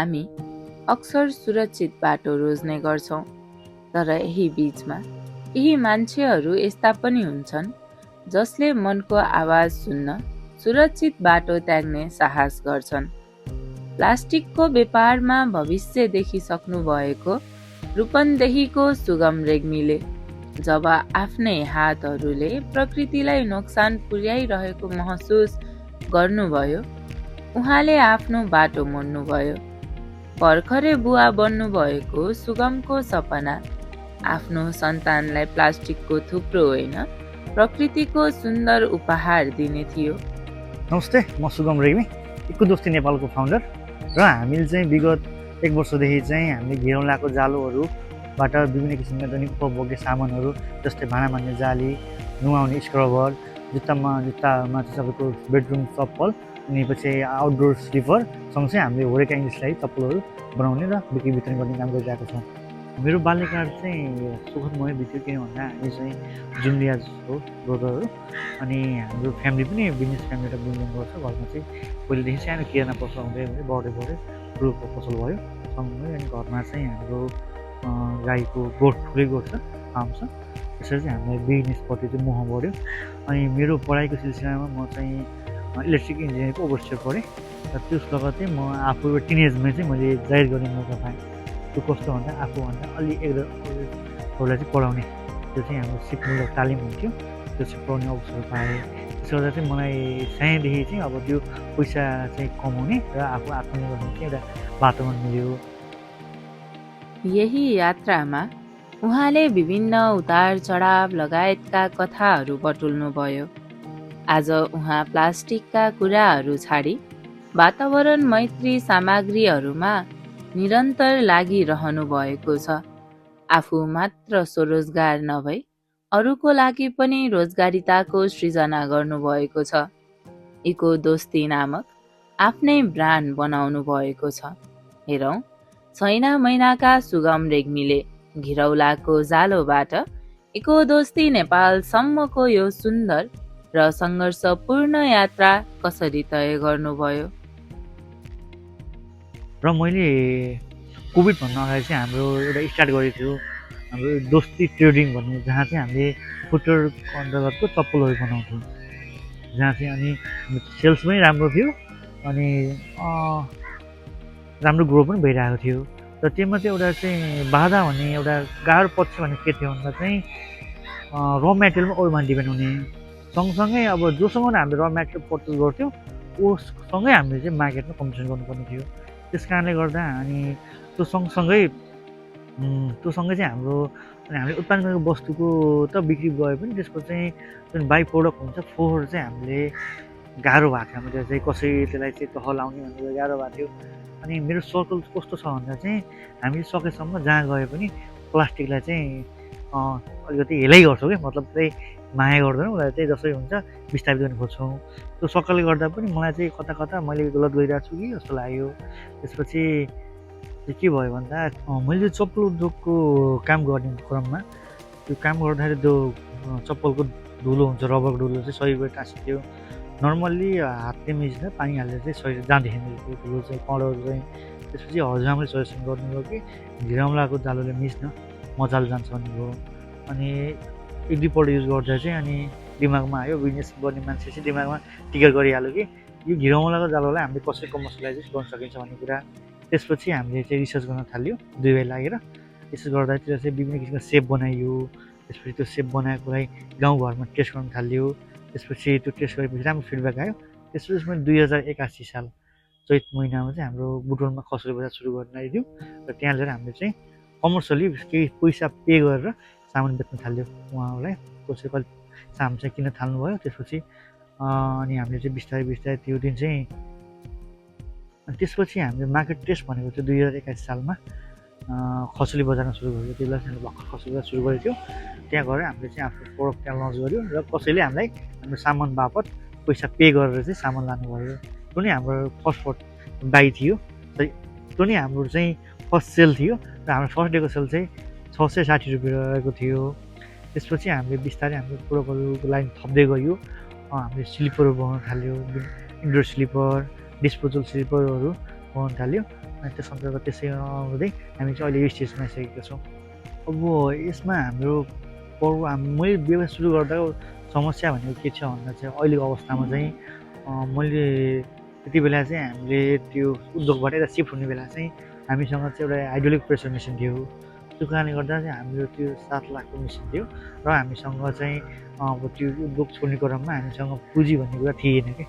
हामी अक्सर सुरक्षित बाटो रोज्ने गर्छौँ, तर यही बीचमा यही मान्छेहरू यस्ता पनि हुन्छन् जसले मनको आवाज सुन्न सुरक्षित बाटो त्याग्ने साहस गर्छन्। प्लास्टिकको व्यापारमा भविष्य देखिसक्नु भएको रूपन्देहीको सुगम रेग्मीले जब आफ्नै हातहरूले प्रकृतिलाई नोक्सान पुर्याइरहेको महसुस गर्नुभयो, उहाँले आफ्नो बाटो मोड्नुभयो। भर्खरै बुवा बन्नुभएको सुगमको सपना आफ्नो सन्तानलाई प्लास्टिकको थुप्रो होइन, प्रकृतिको सुन्दर उपहार दिने थियो। नमस्ते, म सुगम रेग्मी, इको दोस्ती नेपालको फाउन्डर। र हामीले चाहिँ विगत 1 वर्षदेखि चाहिँ हामीले घिरौँलाको जालोहरूबाट विभिन्न किसिमका दैनिक उपभोग्य सामानहरू जस्तै भाँडा मान्ने जाली, नुहाउने स्क्रबर, जुत्तामा चाहिँ तपाईँको बेडरुम चप्पल, अनि पछि आउटडोर स्लिपर सँगसँगै हामीले होरेका इङ्ग्लिसलाई चप्पलहरू बनाउने र बिक्री वितरण गर्ने काम गरिरहेको छौँ। मेरो बाल्यकाल चाहिँ सुखदमय बित्यो, किन भन्दा हामी चाहिँ जुम्लिया हो ब्रदरहरू, अनि हाम्रो फ्यामिली पनि बिजनेस फ्यामिली एउटा बिल्डिङ गर्छ। घरमा चाहिँ पहिलेदेखि सानो किराना पसल हुँदै बढ्दै ठुलो पसल भयो सँगै। अनि घरमा चाहिँ हाम्रो गाईको गोठ, ठुलै गोठ छ, फार्म छ। त्यसरी चाहिँ हामीलाई बिजनेसपट्टि चाहिँ मोह बढ्यो। अनि मेरो पढाइको सिलसिलामा म चाहिँ इलेक्ट्रिक इन्जिनियरिङको ओभरसियर पढेँ र त्यस लगतै म आफू एउटा टिनेजमै चाहिँ मैले जाहिर गर्ने मौका पाएँ। त्यो कस्तो भन्दा आफूभन्दा अलि एकलाई चाहिँ पढाउने, त्यो चाहिँ हाम्रो सिपमूलक तालिम हुन्थ्यो, त्यो चाहिँ पढ्ने अवसर पाएँ। त्यसो गर्दा चाहिँ मलाई सानैदेखि चाहिँ अब त्यो पैसा चाहिँ कमाउने र आफू आत्मनिर्भर हुने चाहिँ एउटा वातावरण मिल्यो। यही यात्रामा उहाँले विभिन्न उतार चढाव लगायतका कथाहरू बटुल्नुभयो। आज उहाँ प्लास्टिकका कुराहरू छाडी वातावरण मैत्री सामग्रीहरूमा निरन्तर लागिरहनु भएको छ। आफू मात्र स्वरोजगार नभई अरूको लागि पनि रोजगारिताको सृजना गर्नुभएको छ। इको दोस्ती नामक आफ्नै ब्रान्ड बनाउनु भएको छ। हेरौँ, छैन महिनाका सुगम रेग्मीले घिरौलाको जालोबाट इको दोस्ती नेपालसम्मको यो सुन्दर र सङ्घर्षपूर्ण यात्रा कसरी तय गर्नुभयो। र मैले कोभिड भन्नु अगाडि चाहिँ हाम्रो एउटा स्टार्ट गरेको थियो, हाम्रो दोस्ती ट्रेडिङ भन्ने, जहाँ चाहिँ हामीले फुटवेयरको अन्तर्गतको चप्पलहरू बनाउँथ्यौँ, जहाँ चाहिँ अनि सेल्स पनि राम्रो थियो अनि राम्रो ग्रो पनि भइरहेको थियो। र त्योमा चाहिँ एउटा चाहिँ बाधा भन्ने एउटा गाह्रो पक्ष भन्ने के थियो भन्दा चाहिँ र मेटेरियलमा अरूमा डिपेन्ड हुने, सँगसँगै अब जोसँग हामीले र मेटेरियल पर्चेस गर्थ्यौँ उससँगै हामीले चाहिँ मार्केटमा कम्पिटिसन गर्नुपर्ने थियो। त्यस कारणले गर्दा अनि त्यो सँगसँगै चाहिँ हाम्रो अनि हामीले उत्पादन गरेको वस्तुको त बिक्री गए पनि त्यसको चाहिँ जुन बाई प्रोडक्ट हुन्छ फोहोर चाहिँ हामीले गाह्रो भएको थियो। हामीले चाहिँ कसरी त्यसलाई चाहिँ तह लाउने भनेर गाह्रो भएको थियो। अनि मेरो सर्कल कस्तो छ भन्दा चाहिँ हामीले सकेसम्म जहाँ गए पनि प्लास्टिकलाई चाहिँ अलिकति हेलाइ गर्छौँ क्या, मतलब चाहिँ माया गर्दैनौँ, उसलाई चाहिँ जसरी हुन्छ विस्थापित गर्ने खोज्छौँ। त्यो सर्कलले गर्दा पनि मलाई चाहिँ कता कता मैले गलत गरिरहेको छु कि जस्तो लाग्यो। त्यसपछि के भयो भन्दा मैले चप्पल उद्योगको काम गर्ने क्रममा त्यो काम गर्दाखेरि त्यो चप्पलको धुलो हुन्छ, रबरको धुलो चाहिँ शरीरबाट टाँसिन्थ्यो। नर्मल्ली हातले मिच्दा पानी हालेर चाहिँ शरीर जाँदैन त्यो धुलो चाहिँ कलर चाहिँ। त्यसपछि हजुरआमाले सजेसन गर्नुभयो कि घिरौँलाको जालोले मिच्न मजाले जान्छ भन्नुभयो। अनि 1-2 पल्ट युज गर्दा चाहिँ अनि दिमागमा आयो, बिजनेस गर्ने मान्छे चाहिँ दिमागमा टिकर गरिहाल्यो कि यो घिरौँलाको जालोलाई हामीले कसरी कमर्सियलाइज गर्न सकिन्छ भन्ने कुरा। त्यसपछि हामीले चाहिँ रिसर्च गर्न थाल्यो 2 भाइ लागेर। रिसर्च गर्दा त्यसलाई चाहिँ विभिन्न किसिमको सेप बनाइयो। त्यसपछि त्यो सेप बनाएकोलाई गाउँघरमा टेस्ट गर्न थाल्यो। त्यसपछि त्यो टेस्ट गरेपछि राम्रो फिडब्याक आयो। त्यसपछि मैले 2081 साल चैत महिनामा चाहिँ हाम्रो बुटोलमा खसुरी बजार सुरु गर्न आइदियौँ र त्यहाँ लिएर हामीले चाहिँ कमर्सियली केही पैसा पे गरेर सामान बेच्न थाल्यो उहाँहरूलाई। कसै कहिले सामान चाहिँ किन्न थाल्नुभयो। त्यसपछि अनि हामीले चाहिँ बिस्तारै त्यो दिन चाहिँ अनि त्यसपछि हामीले मार्केट टेस्ट भनेको चाहिँ 2081 सालमा खसुली बजारमा सुरु गरेको। त्यो बेला चाहिँ भर्खर खसुली बजार सुरु गरेको थियो। त्यहाँ गएर हामीले चाहिँ आफ्नो प्रोडक्ट त्यहाँ लन्च गऱ्यो र कसैले हामीलाई हाम्रो सामान बापत पैसा पे गरेर चाहिँ सामान लानुभयो। त्यो नै हाम्रो फर्स्ट बाई थियो। त्यो नै हाम्रो चाहिँ फर्स्ट सेल थियो र हाम्रो फर्स्ट डेको सेल चाहिँ 660 रुपियाँ रहेको थियो। त्यसपछि हामीले बिस्तारै हाम्रो प्रोडक्टहरूको लाइन थप्दै गयो। हामीले स्लिपरहरू बनाउन थाल्यो, इन्डोर स्लिपर, डिस्पोजल स्लिपरहरू बनाउन थाल्यो। अनि त्यस अन्तर्गत त्यसै हुँदै हामी चाहिँ अहिले यो स्टेजमा आइसकेका छौँ। अब यसमा हाम्रो मैले व्यवसाय सुरु गर्दाको समस्या भनेको के छ भन्दा चाहिँ अहिलेको अवस्थामा चाहिँ मैले त्यति बेला चाहिँ हामीले त्यो उद्योगबाट यता सिफ्ट हुने बेला चाहिँ हामीसँग चाहिँ एउटा हाइड्रोलिक प्रेसर मेसिन थियो। त्यो कारणले गर्दा चाहिँ हाम्रो त्यो 7 लाखको मेसिन थियो र हामीसँग चाहिँ अब त्यो उद्योग छोड्ने क्रममा हामीसँग पुँजी भन्ने कुरा थिएन कि।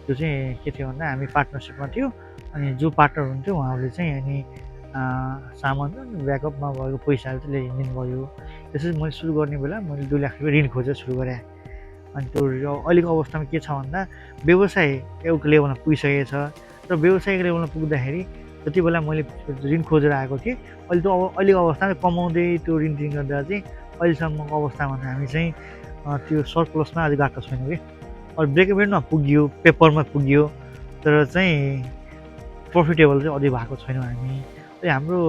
त्यो चाहिँ के थियो भन्दा हामी पार्टनरसिपमा थियो अनि जो पार्टनर हुन्थ्यो उहाँहरूले चाहिँ अनि सामान ब्याकअपमा भएको पैसाहरू चाहिँ ल्याइदिनु भयो। त्यसरी मैले सुरु गर्ने बेला मैले 2 लाख रुपियाँ ऋण खोजेर सुरु गरेँ। अनि त्यो अहिलेको अवस्थामा के छ भन्दा व्यवसाय एउटा लेभलमा पुगिसकेको छ र व्यवसायिक लेभलमा पुग्दाखेरि जति बेला मैले ऋण खोजेर आएको थिएँ अहिले त अब अहिलेको अवस्थामा कमाउँदै त्यो ऋण गर्दा चाहिँ अहिलेसम्मको अवस्थामा हामी चाहिँ त्यो सरप्लसमा अझै गएको छैन कि। अब ब्रेक इभेनमा पुग्यो, पेपरमा पुग्यो, तर चाहिँ प्रफिटेबल चाहिँ अझै भएको छैनौँ हामी। हाम्रो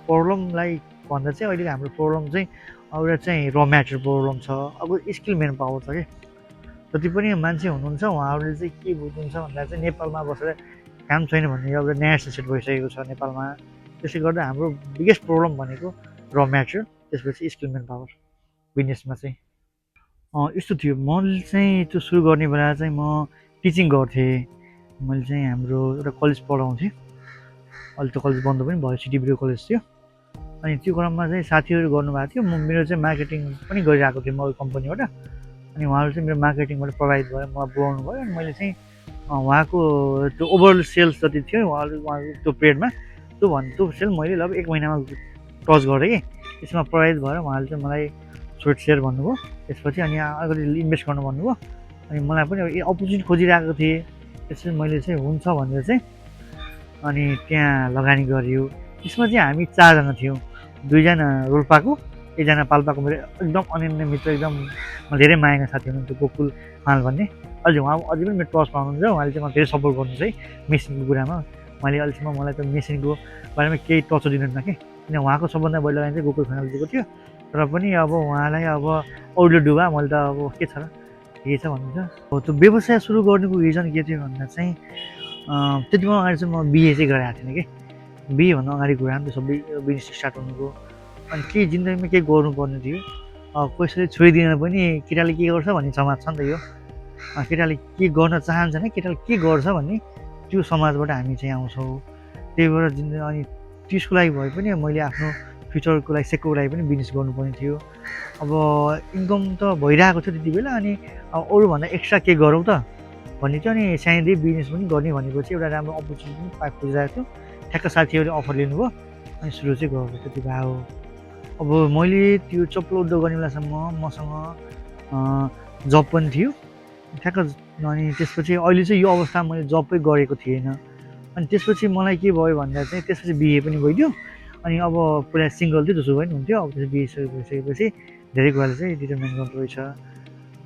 प्रब्लमलाई भन्दा चाहिँ अहिले हाम्रो प्रब्लम चाहिँ एउटा चाहिँ र म्याटेरियल प्रब्लम छ। अब स्किल मेन पावर छ कि। जति पनि मान्छे हुनुहुन्छ उहाँहरूले चाहिँ के बुझ्नुहुन्छ भन्दा चाहिँ नेपालमा बसेर काम छैन भन्ने एउटा नेसनल सेट भइसकेको छ नेपालमा। त्यसले गर्दा हाम्रो बिगेस्ट प्रब्लम भनेको र म्याटेरियल, त्यसपछि स्किल मेन पावर बिजनेसमा चाहिँ। यस्तो थियो, मैले चाहिँ त्यो सुरु गर्ने बेला चाहिँ म टिचिङ गर्थेँ। मैले चाहिँ हाम्रो एउटा कलेज पढाउँथेँ। अहिले त कलेज बन्द पनि भयो, सिटी ब्रियो कलेज थियो। अनि त्यो क्रममा चाहिँ साथीहरू गर्नुभएको थियो। मेरो चाहिँ मार्केटिङ पनि गरिरहेको थिएँ म कम्पनीबाट। अनि उहाँहरू चाहिँ मेरो मार्केटिङबाट प्रभावित भएर मलाई बोलाउनु भयो। अनि मैले चाहिँ उहाँको त्यो ओभरअल सेल्स जति थियो उहाँको त्यो पिरियडमा त्यो सेल मैले लगभग 1 महिनामा टच गरेँ कि। त्यसमा प्रभावित भएर उहाँले चाहिँ मलाई स्वेट सेयर भन्नुभयो। त्यसपछि अनि अलिकति इन्भेस्ट गर्नु भन्नुभयो। अनि मलाई पनि अपर्च्युनिटी खोजिरहेको थिएँ। त्यसपछि मैले चाहिँ हुन्छ भनेर चाहिँ अनि त्यहाँ लगानी गरियो। त्यसमा चाहिँ हामी 4 जना थियौँ। 2 जना रोल्पाको, 1 जना पाल्पाको मेरो एकदम अनन्य मित्र, एकदम धेरै मायाका साथी हुनुहुन्थ्यो गोकुल खनाल भन्ने। अहिले उहाँ अझै पनि मेरो टचमा हुनुहुन्छ। उहाँले चाहिँ मलाई धेरै सपोर्ट गर्नुहुन्छ है मेसिनको कुरामा। उहाँले अहिलेसम्म मलाई त मेसिनको बारेमा केही टच दिनुहुन्न कि। किन उहाँको सबभन्दा बढी लगानी चाहिँ गोकुल खनालजीको थियो। तर पनि अब उहाँलाई अब अरूले डुबा, मैले त अब के छ र, ठिकै छ भन्नुहुन्छ। त्यो व्यवसाय सुरु गर्नुको रिजन के थियो भन्दा चाहिँ त्यतिमा अगाडि चाहिँ म बिए चाहिँ गरेको थिएन कि। बिए भन्दा अगाडि कुरा त्यो सबै बिजनेस स्टार्ट हुनुको। अनि केही जिन्दगीमा केही गर्नुपर्ने थियो। कसैले छोडिदिन पनि केटाले के गर्छ भन्ने समाज छ नि त यो। केटाले के गर्न चाहन्छ भने केटाले के गर्छ भन्ने त्यो समाजबाट हामी चाहिँ आउँछौँ। त्यही भएर जिन्दगी अनि त्यसको लागि भए पनि मैले आफ्नो फ्युचरको लागि सेक्युरको लागि पनि बिजनेस गर्नुपर्ने थियो। अब इन्कम त भइरहेको थियो त्यति बेला। अनि अब अरूभन्दा एक्स्ट्रा के गरौँ त भन्ने थियो। अनि सानैदेखि बिजनेस पनि गर्ने भनेपछि एउटा राम्रो अपर्च्युनिटी पनि खोजिरहेको थियो। ठ्याक्क साथीहरूले अफर लिनुभयो अनि सुरु चाहिँ गरेको त्यति भयो। अब मैले त्यो चप्पल उद्योग गर्ने बेलासम्म मसँग जब पनि थियो ठ्याक्क। अनि त्यसपछि अहिले चाहिँ यो अवस्थामा मैले जबै गरेको थिएन। अनि त्यसपछि मलाई के भयो भन्दा चाहिँ त्यसपछि बिहे पनि गइदियो। अनि अब पहिला सिङ्गल थियो, जसो पनि हुन्थ्यो। अब त्यसपछि बिहे भइसकेपछि धेरै कुराले चाहिँ डिटर्मिन गर्दो रहेछ।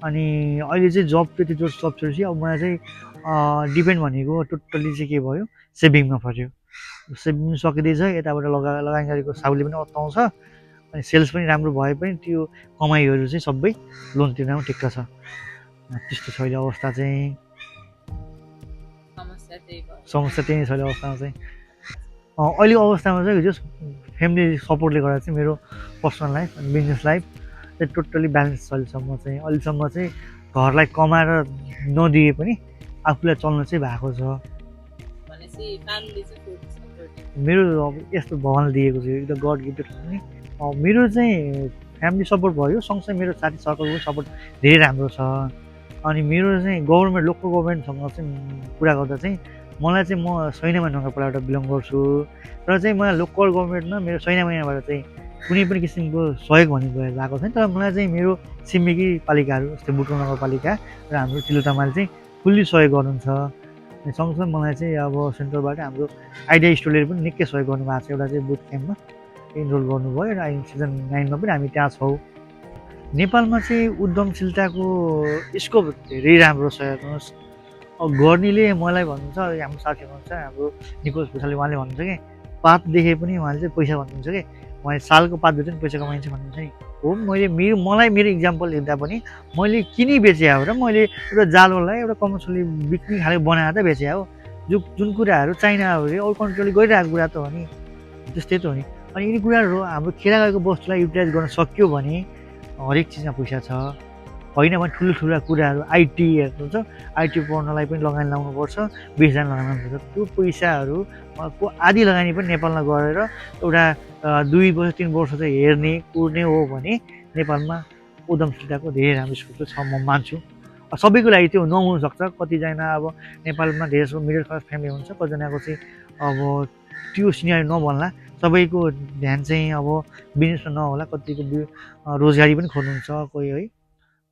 अनि अहिले चाहिँ जब त्यति जोड जब छोडेपछि अब मलाई चाहिँ डिपेन्ड भनेको टोटल्ली चाहिँ के भयो, सेभिङमा पऱ्यो। सेभिङ सकिँदैछ, यताबाट लगानी गरेको साउले पनि अत्ताउँछ। अनि सेल्स पनि राम्रो भए पनि त्यो कमाइहरू चाहिँ सबै लोन तिर्नमा ठिक्क छ। त्यस्तो छ अहिले अवस्था चाहिँ। समस्या त्यही छ अहिले अवस्थामा चाहिँ। अहिलेको अवस्थामा चाहिँ जस्ट फ्यामिली सपोर्टले गर्दा चाहिँ मेरो पर्सनल लाइफ अनि बिजनेस लाइफ चाहिँ टोटल्ली ब्यालेन्स छ अहिलेसम्म चाहिँ। अहिलेसम्म चाहिँ घरलाई कमाएर नदिए पनि आफूलाई चल्न चाहिँ भएको छ। मेरो अब यस्तो भगवानले दिएको चाहिँ एकदम गड गिफ्टेड नि। मेरो चाहिँ फ्यामिली सपोर्ट भयो, सँगसँगै मेरो साथी सर्कलको सपोर्ट धेरै राम्रो छ। अनि मेरो चाहिँ गभर्मेन्ट, लोकल गभर्मेन्टसँग चाहिँ कुरा गर्दा चाहिँ मलाई चाहिँ म सैन्य नगरपालिकाबाट बिलङ गर्छु। तर चाहिँ मलाई लोकल गभर्मेन्टमा मेरो सैन्य महिनाबाट चाहिँ कुनै पनि किसिमको सहयोग भन्ने कुरा भएको छैन। तर मलाई चाहिँ मेरो छिमेकी पालिकाहरू जस्तै बुटोल नगरपालिका र हाम्रो तिलोटामाले चाहिँ फुल्ली सहयोग गर्नुहुन्छ। अनि सँगसँगै मलाई चाहिँ अब सेन्ट्रलबाट हाम्रो आइडिया स्टोरले पनि निकै सहयोग गर्नुभएको छ। एउटा चाहिँ बुट क्याम्पमा इनरोल गर्नुभयो र अहिले सिजन 9 मा पनि हामी त्यहाँ छौँ। नेपालमा चाहिँ उद्यमशीलताको स्कोप धेरै राम्रो छ। हेर्नुहोस्, अब गर्नेले मलाई भन्नुहुन्छ, हाम्रो साथी हुनुहुन्छ हाम्रो निकोज भुषालले, उहाँले भन्नुहुन्छ कि पात देखे पनि उहाँले चाहिँ पैसा भन्नुहुन्छ कि उहाँले सालको पात बेच्यो पनि पैसा कमाइन्छ भन्नुहुन्छ नि। हो, मलाई मेरो इक्जाम्पल लिँदा पनि मैले किनी बेचे हो र मैले एउटा जाललाई एउटा कमर्सियली बिक्री खाले बनाएर त बेचे हो। जुन कुराहरू चाइनाहरू अरू कन्ट्रीले गरिरहेको कुरा त हो नि, त्यस्तै त हो नि। अनि यिनी कुराहरू हाम्रो खेर गएको वस्तुलाई युटिलाइज गर्न सक्यो भने हरेक चिजमा पैसा छ। होइन भने ठुल्ठुला कुराहरू आइटीहरू हुन्छ, आइटी पढ्नलाई पनि लगानी लाउनुपर्छ, 20,000 लगानी लाउनुपर्छ। त्यो पैसाहरू को आधी लगानी पनि नेपालमा गरेर एउटा 2 वर्ष 3 वर्ष चाहिँ हेर्ने कुर्ने हो भने नेपालमा उद्यमशीलताको धेरै राम्रो स्कोप छ, म मान्छु। सबैको लागि त्यो नहुनसक्छ, कतिजना अब नेपालमा धेरै जसो मिडल क्लास फ्यामिली हुन्छ, कतिजनाको चाहिँ अब त्यो सिनेरियो नबन्ला, सबैको ध्यान चाहिँ अब बिजनेसमा नहोला, कतिको रोजगारी पनि खोज्नुहुन्छ कोही है,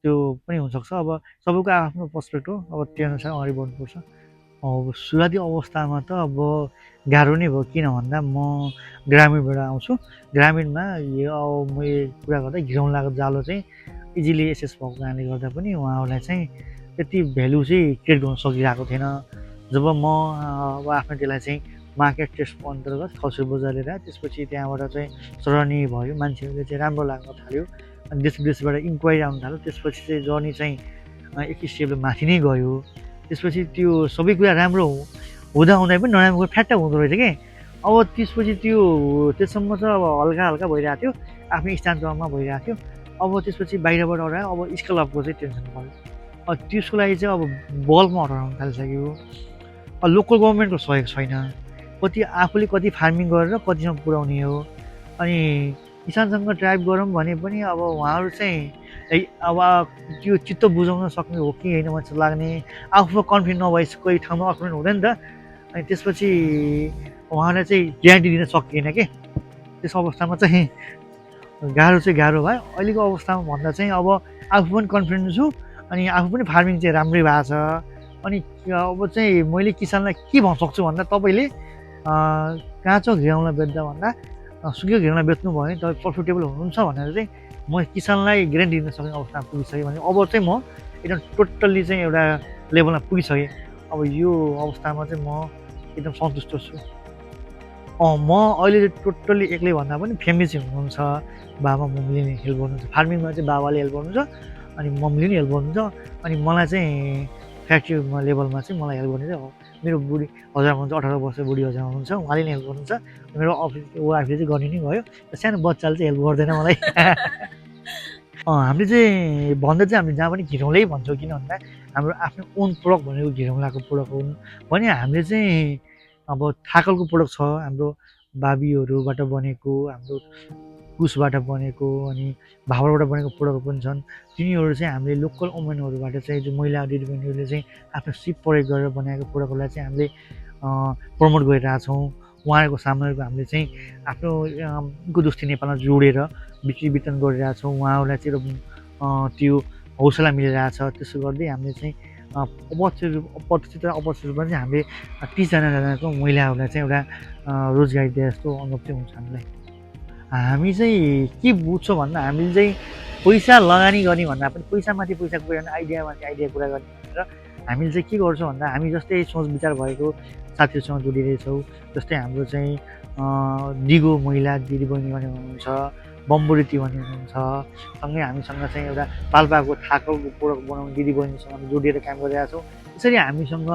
त्यो पनि हुनसक्छ। अब सबैको आफ्नो पर्सपेक्टिभ हो, अब त्यो अनुसार अगाडि बढ्नुपर्छ। अब सुरुवाती अवस्थामा त अब गाह्रो नै भयो, किन भन्दा म ग्रामीणबाट आउँछु। ग्रामीणमा यो अब मैले कुरा गर्दा घिरौँलाको जालो चाहिँ इजिली एक्सेस भएको कारणले गर्दा पनि उहाँहरूलाई चाहिँ त्यति भ्यालु चाहिँ क्रिएट गर्न सकिरहेको थिएन। जब म अब आफ्नो त्यसलाई चाहिँ मार्केट टेस्ट अन्तर्गत खसुर बजार लिएर त्यसपछि त्यहाँबाट चाहिँ सराहनीय भयो, मान्छेहरूले चाहिँ राम्रो लाग्न थाल्यो, अनि देश विदेशबाट इन्क्वायरी आउनु थाल्यो। त्यसपछि चाहिँ जर्नी चाहिँ एक स्टेपले माथि नै गयो। त्यसपछि त्यो सबै कुरा राम्रो हुँदा हुँदै पनि नराम्रो कुरा फ्याट्ट हुँदो रहेछ कि। अब त्यसपछि त्यो त्यससम्म चाहिँ अब हल्का हल्का भइरहेको थियो, आफ्नो स्थानमा भइरहेको थियो। अब त्यसपछि बाहिरबाट आएर अब स्केल अपको चाहिँ टेन्सन पऱ्यो। अब त्यसको लागि चाहिँ अब बल्कमा अर्डर आउनु थालिसक्यो। अब लोकल गभर्मेन्टको सहयोग छैन, कति आफूले कति फार्मिङ गरेर कतिसम्म पुर्याउने हो। अनि किसानसँग ड्राइभ गरौँ भने पनि अब उहाँहरू चाहिँ अब त्यो चित्त बुझाउन सक्ने हो कि होइन मान्छे लाग्ने, आफूमा कन्फिडेन्ट नभए कोही ठाउँमा कन्फिडेन्ट हुँदैन नि त। अनि त्यसपछि उहाँलाई चाहिँ ग्यारेन्टी दिन सकिएन कि। त्यस अवस्थामा चाहिँ गाह्रो चाहिँ गाह्रो भयो। अहिलेको अवस्थामा भन्दा चाहिँ अब आफू पनि कन्फिडेन्ट छु, अनि आफू पनि फार्मिङ चाहिँ राम्रै भएको छ। अनि अब चाहिँ मैले किसानलाई के भन्न सक्छु भन्दा तपाईँले काँचो घिरौँला बेच्दा भन्दा सुकेको घिरौँला बेच्नु भयो भने तपाईँ प्रफिटेबल हुनुहुन्छ भनेर चाहिँ म किसानलाई ग्यारेन्टी दिन सक्ने अवस्थामा पुगिसकेँ भने अब चाहिँ म एकदम टोटल्ली चाहिँ एउटा लेभलमा पुगिसकेँ। अब यो अवस्थामा चाहिँ म एकदम सन्तुष्ट छु। म अहिले टोटल्ली एक्लै भन्दा पनि फ्यामिली चाहिँ हुनुहुन्छ, बाबा मम्मीले नि हेल्प गर्नुहुन्छ, फार्मिङमा चाहिँ बाबाले हेल्प गर्नुहुन्छ, अनि मम्मीले नि हेल्प गर्नुहुन्छ। अनि मलाई चाहिँ फ्याक्ट्रीमा लेभलमा चाहिँ मलाई हेल्प गर्ने चाहिँ मेरो बुढी हजुर हुनुहुन्छ, 18 वर्ष बुढी हजुर हुनुहुन्छ, उहाँले नि हेल्प गर्नुहुन्छ। मेरो अफिस वाइफले चाहिँ गर्ने नै गयो, सानो बच्चाले चाहिँ हेल्प गर्दैन मलाई। हामीले चाहिँ भन्दा चाहिँ हामीले जहाँ पनि घिरौँलै भन्छौँ, किन भन्दा हाम्रो आफ्नो ओन प्रडक्ट भनेको घिरौँलाको प्रडक्ट हुन् भने हामीले चाहिँ अब थाकलको प्रडक्ट छ, हाम्रो बाबीहरूबाट बनेको, हाम्रो कुसबाट बनेको, अनि भाबरबाट बनेको प्रडक्ट पनि छन्। तिनीहरू चाहिँ हामीले लोकल वुमेनहरूबाट चाहिँ जो महिला दिदीबहिनीहरूले चाहिँ आफ्नो सिप प्रयोग गरेर बनाएको प्रडक्टहरूलाई चाहिँ हामीले प्रमोट गरिरहेछौँ। उहाँहरूको सामनाको हामीले चाहिँ आफ्नो गोदुस्ती नेपालमा जोडेर बिक्री वितरण गरिरहेछौँ। उहाँहरूलाई चाहिँ त्यो हौसला मिलिरहेछ। त्यसो गर्दै हामीले चाहिँ प्रत्यक्ष र अप्रत्यक्ष रूपमा चाहिँ हामीले 30जनाको महिलाहरूलाई चाहिँ एउटा रोजगारी दिए जस्तो अनुभव चाहिँ हुन्छ हामीलाई। हामी चाहिँ के बुझ्छौँ भन्दा हामीले चाहिँ पैसा लगानी गर्ने भन्दा पनि पैसामाथि पैसा कुरा गर्ने, आइडियामाथि आइडिया कुरा गर्ने भनेर हामीले चाहिँ के गर्छौँ भन्दा हामी जस्तै सोच विचार भएको साथीहरूसँग जोडिरहेछौँ। जस्तै हाम्रो चाहिँ दिगो महिला दिदीबहिनी भन्ने हुनुहुन्छ, बम्बुरीती भन्ने हुनुहुन्छ, सँगै हामीसँग चाहिँ एउटा पाल्पाको थाकलको प्रोडक्ट बनाउने दिदीबहिनीसँग हामी जोडिएर काम गरिरहेका छौँ। यसरी हामीसँग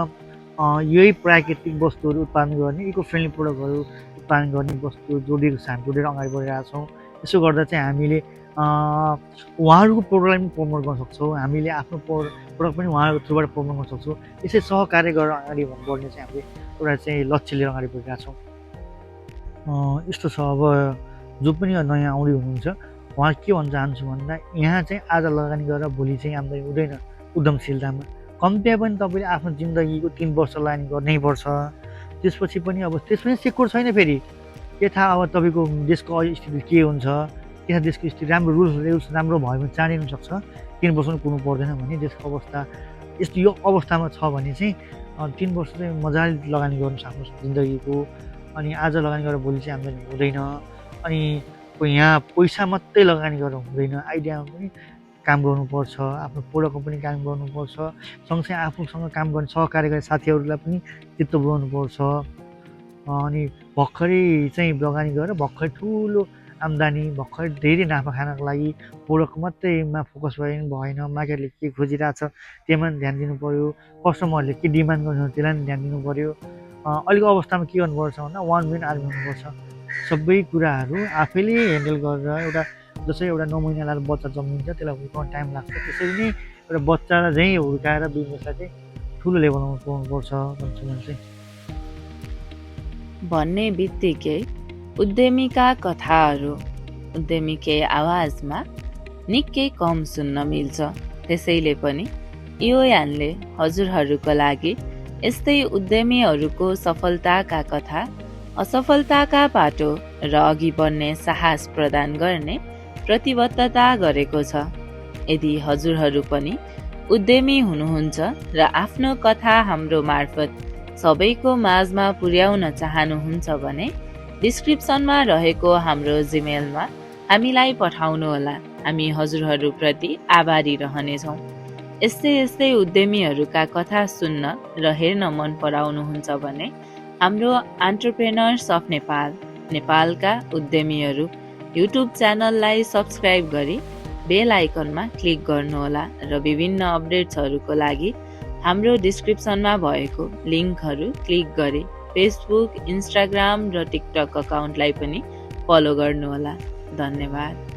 यही प्राकृतिक वस्तुहरू उत्पादन गर्ने, इको फ्रेन्डली प्रोडक्टहरू उत्पादन गर्ने वस्तु जोडिएर अगाडि बढिरहेका छौँ। यसो गर्दा चाहिँ हामीले उहाँहरूको प्रोडक्टलाई पनि प्रमोट गर्न सक्छौँ, हामीले आफ्नो प्रोडक्ट पनि उहाँहरूको थ्रुबाट प्रमोट गर्न सक्छौँ। यसै सहकार्य गरेर अगाडि बढ्ने चाहिँ हामीले एउटा चाहिँ लक्ष्य लिएर अगाडि बढिरहेका छौँ। यस्तो छ। अब जो पनि नयाँ आउँदै हुनुहुन्छ उहाँ के भन्न चाहन्छु भन्दा यहाँ चाहिँ आज लगानी गरेर भोलि चाहिँ आम्दानी हुँदैन। उद्यमशीलतामा कम्ती पनि तपाईँले आफ्नो जिन्दगीको 3 वर्ष लगानी गर्नै पर्छ। त्यसपछि पनि अब त्यसपछि सेक्योर छैन। फेरि के थाहा अब तपाईँको देशको स्थिति के हुन्छ, त्यहाँ देशको स्थिति राम्रो रुल्स रेगुलेसन राम्रो भयो भने चाँडिनु सक्छ। 3 वर्ष पनि कुर्नु पर्दैन भने देशको अवस्था यस्तो यो अवस्थामा छ भने चाहिँ 3 वर्ष चाहिँ मजाले लगानी गर्नुहोस् आफ्नो जिन्दगीको। अनि आज लगानी गरेर भोलि चाहिँ आम्दानी हुँदैन। अनि यहाँ पैसा मात्रै लगानी गरेर हुँदैन, आइडियामा पनि काम गर्नुपर्छ, आफ्नो प्रोडक्टमा पनि काम गर्नुपर्छ, सँगसँगै आफूसँग काम गर्ने सहकार्य गर्ने साथीहरूलाई पनि चित्त बुझाउनुपर्छ। अनि भर्खरै चाहिँ लगानी गरेर भर्खरै ठुलो आम्दानी भर्खर धेरै नाफा खानको लागि प्रोडक्ट मात्रैमा फोकस भएन, मार्केटले के खोजिरहेछ त्यसमा ध्यान दिनु पऱ्यो, कस्टमरले के डिमान्ड गर्नुहुन्छ त्यसलाई पनि ध्यान दिनु पऱ्यो। अहिलेको अवस्थामा के गर्नुपर्छ भन्दा वान मेन आर्मी हुनुपर्छ। सबै कुराहरू आफैले ह्यान्डल गरेर एउटा जसरी एउटा 9 महिना लागेर बच्चा जन्मिन्छ त्यसलाई हुर्काउन टाइम लाग्छ, त्यसरी नै एउटा बच्चालाई चाहिँ हुर्काएर बिजनेसलाई चाहिँ ठुलो लेभलमा पुर्याउनुपर्छ भन्छु म चाहिँ। भन्ने बित्तिकै उद्यमीका कथाहरू उद्यमीकै आवाजमा निकै कम सुन्न मिल्छ। त्यसैले पनि यो यानले हजुरहरूको लागि यस्तै उद्यमीहरूको सफलताका कथा, असफलताका बाटो र अघि बढ्ने साहस प्रदान गर्ने प्रतिबद्धता गरेको छ। यदि हजुरहरू पनि उद्यमी हुनुहुन्छ र आफ्नो कथा हाम्रो मार्फत सबैको माझमा पुर्याउन चाहनुहुन्छ भने डिस्क्रिप्सनमा रहेको हाम्रो जिमेलमा हामीलाई पठाउनुहोला। हामी हजुरहरूप्रति आभारी रहनेछौँ। यस्तै उद्यमीहरूका कथा सुन्न र हेर्न मन पराउनुहुन्छ भने हाम्रो एन्टरप्रेनर्स अफ नेपालका उद्यमीहरू युट्युब च्यानललाई सब्सक्राइब गरी बेल आइकनमा क्लिक गर्नुहोला र विभिन्न अपडेट्सहरूको लागि हाम्रो डिस्क्रिप्सनमा भएको लिङ्कहरू क्लिक गरी फेसबुक, इन्स्टाग्राम र टिकटक अकाउन्टलाई पनि फलो गर्नुहोला। धन्यवाद।